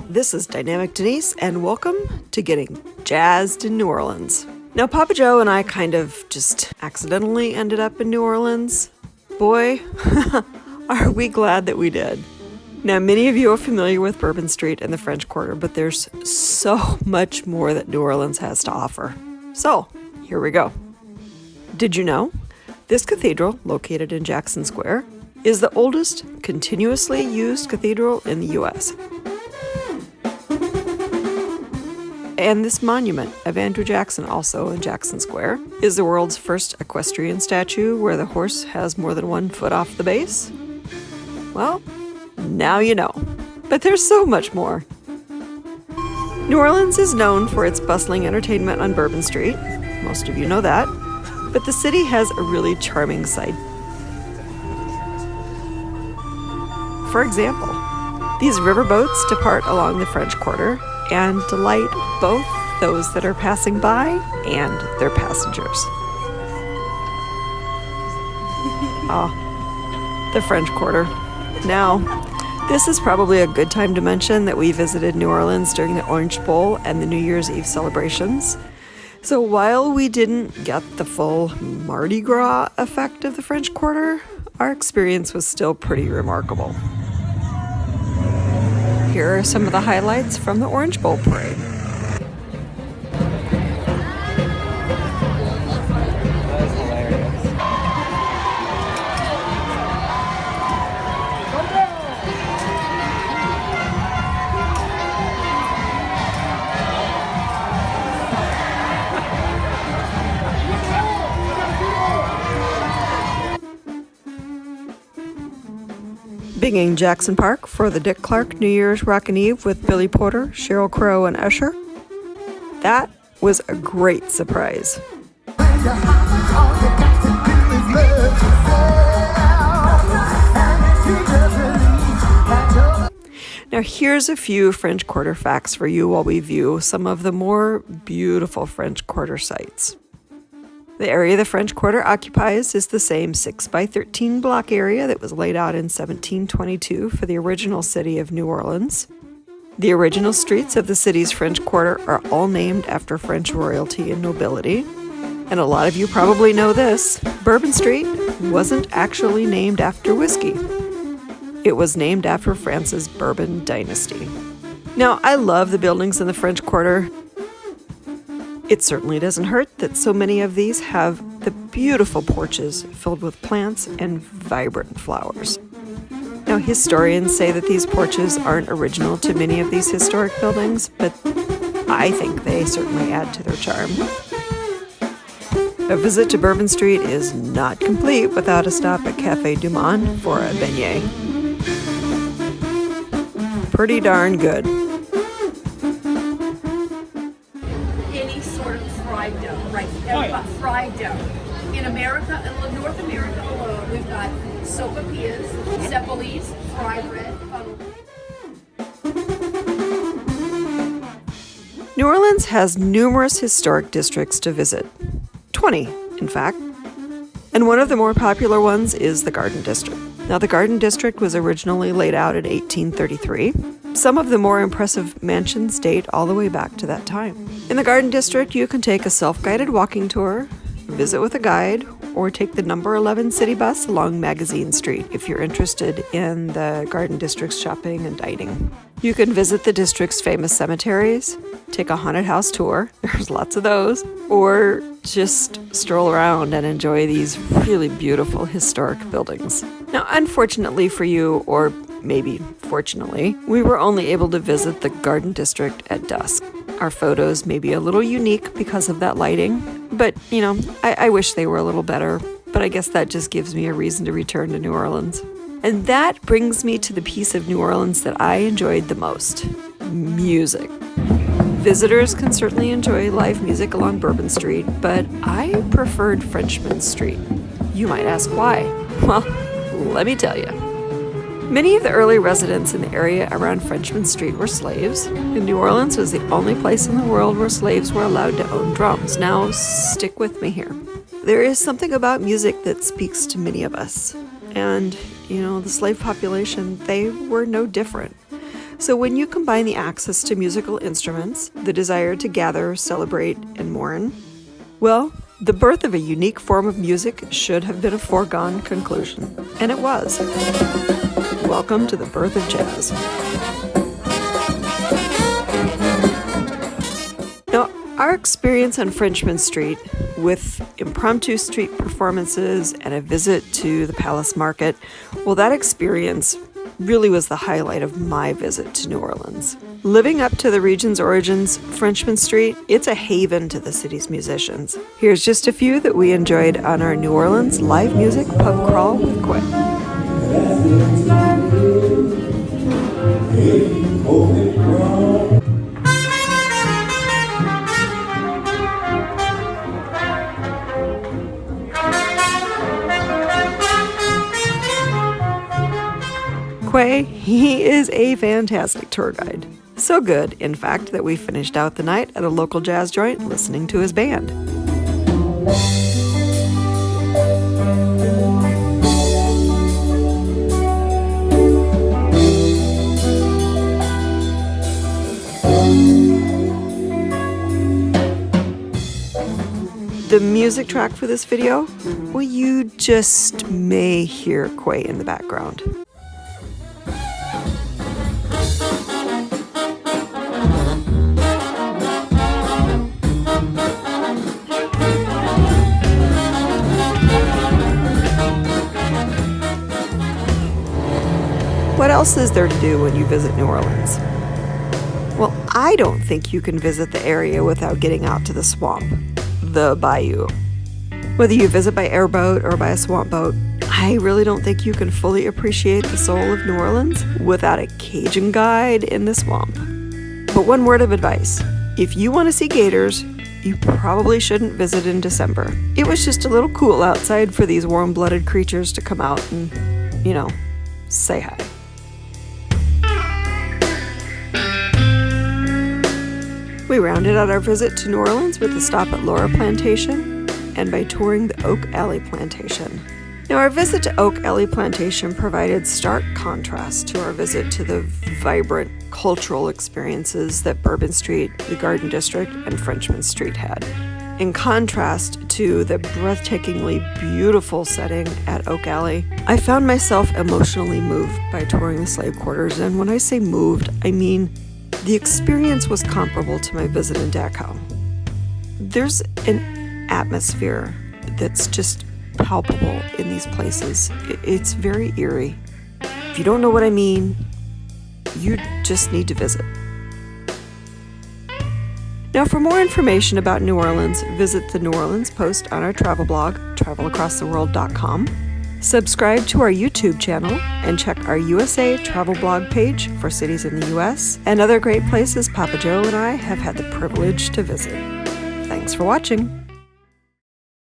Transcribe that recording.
This is Dynamic Denise, and welcome to Getting Jazzed in New Orleans. Now, Papa Joe and I kind of just accidentally ended up in New Orleans. Boy, are we glad that we did. Now, many of you are familiar with Bourbon Street and the French Quarter, but there's so much more that New Orleans has to offer. So, here we go. Did you know? This cathedral, located in Jackson Square, is the oldest continuously used cathedral in the U.S. And this monument of Andrew Jackson, also in Jackson Square, is the world's first equestrian statue where the horse has more than 1 foot off the base. Well, now you know. But there's so much more. New Orleans is known for its bustling entertainment on Bourbon Street. Most of you know that. But the city has a really charming side. For example, these riverboats depart along the French Quarter and delight both those that are passing by and their passengers. The French Quarter. Now, this is probably a good time to mention that we visited New Orleans during the Orange Bowl and the New Year's Eve celebrations. So while we didn't get the full Mardi Gras effect of the French Quarter, our experience was still pretty remarkable. Here are some of the highlights from the Orange Bowl parade. Bigging Jackson Park for the Dick Clark New Year's Rockin' Eve with Billy Porter, Sheryl Crow, and Usher. That was a great surprise. Now here's a few French Quarter facts for you while we view some of the more beautiful French Quarter sites. The area the French Quarter occupies is the same 6x13 block area that was laid out in 1722 for the original city of New Orleans. The original streets of the city's French Quarter are all named after French royalty and nobility. And a lot of you probably know this, Bourbon Street wasn't actually named after whiskey. It was named after France's Bourbon dynasty. Now, I love the buildings in the French Quarter. It certainly doesn't hurt that so many of these have the beautiful porches filled with plants and vibrant flowers. Now, historians say that these porches aren't original to many of these historic buildings, but I think they certainly add to their charm. A visit to Bourbon Street is not complete without a stop at Café du Monde for a beignet. Pretty darn good. Fried dough. In America, in North America alone, we've got sopapillas, cepoles, fried bread, funnel. New Orleans has numerous historic districts to visit. 20, in fact. And one of the more popular ones is the Garden District. Now, the Garden District was originally laid out in 1833. Some of the more impressive mansions date all the way back to that time. In the Garden District, you can take a self-guided walking tour, visit with a guide, or take the number 11 city bus along Magazine Street if you're interested in the Garden District's shopping and dining. You can visit the district's famous cemeteries, take a haunted house tour, there's lots of those, or just stroll around and enjoy these really beautiful historic buildings. Now, unfortunately for you, or maybe fortunately, we were only able to visit the Garden District at dusk. Our photos may be a little unique because of that lighting, but, I wish they were a little better, but I guess that just gives me a reason to return to New Orleans. And that brings me to the piece of New Orleans that I enjoyed the most, music. Visitors can certainly enjoy live music along Bourbon Street, but I preferred Frenchman Street. You might ask why. Well, let me tell you. Many of the early residents in the area around Frenchman Street were slaves, and New Orleans was the only place in the world where slaves were allowed to own drums. Now, stick with me here. There is something about music that speaks to many of us, and, the slave population, they were no different. So when you combine the access to musical instruments, the desire to gather, celebrate, and mourn, well, the birth of a unique form of music should have been a foregone conclusion. And it was. Welcome to the birth of jazz. Now, our experience on Frenchman Street with impromptu street performances and a visit to the Palace Market, well, that experience really was the highlight of my visit to New Orleans. Living up to the region's origins, Frenchman Street, it's a haven to the city's musicians. Here's just a few that we enjoyed on our New Orleans live music pub crawl with Quay. Quay, he is a fantastic tour guide. So good, in fact, that we finished out the night at a local jazz joint listening to his band. The music track for this video, well, you just may hear Quay in the background. What else is there to do when you visit New Orleans? Well, I don't think you can visit the area without getting out to the swamp, the bayou. Whether you visit by airboat or by a swamp boat, I really don't think you can fully appreciate the soul of New Orleans without a Cajun guide in the swamp. But one word of advice, if you want to see gators, you probably shouldn't visit in December. It was just a little cool outside for these warm-blooded creatures to come out and, say hi. We rounded out our visit to New Orleans with a stop at Laura Plantation and by touring the Oak Alley Plantation. Now, our visit to Oak Alley Plantation provided stark contrast to our visit to the vibrant cultural experiences that Bourbon Street, the Garden District, and Frenchman Street had. In contrast to the breathtakingly beautiful setting at Oak Alley, I found myself emotionally moved by touring the slave quarters, and when I say moved, I mean the experience was comparable to my visit in Dachau. There's an atmosphere that's just palpable in these places. It's very eerie. If you don't know what I mean, you just need to visit. Now, for more information about New Orleans, visit the New Orleans Post on our travel blog, travelacrosstheworld.com. Subscribe to our YouTube channel and check our USA travel blog page for cities in the US and other great places Papa Joe and I have had the privilege to visit. Thanks for watching.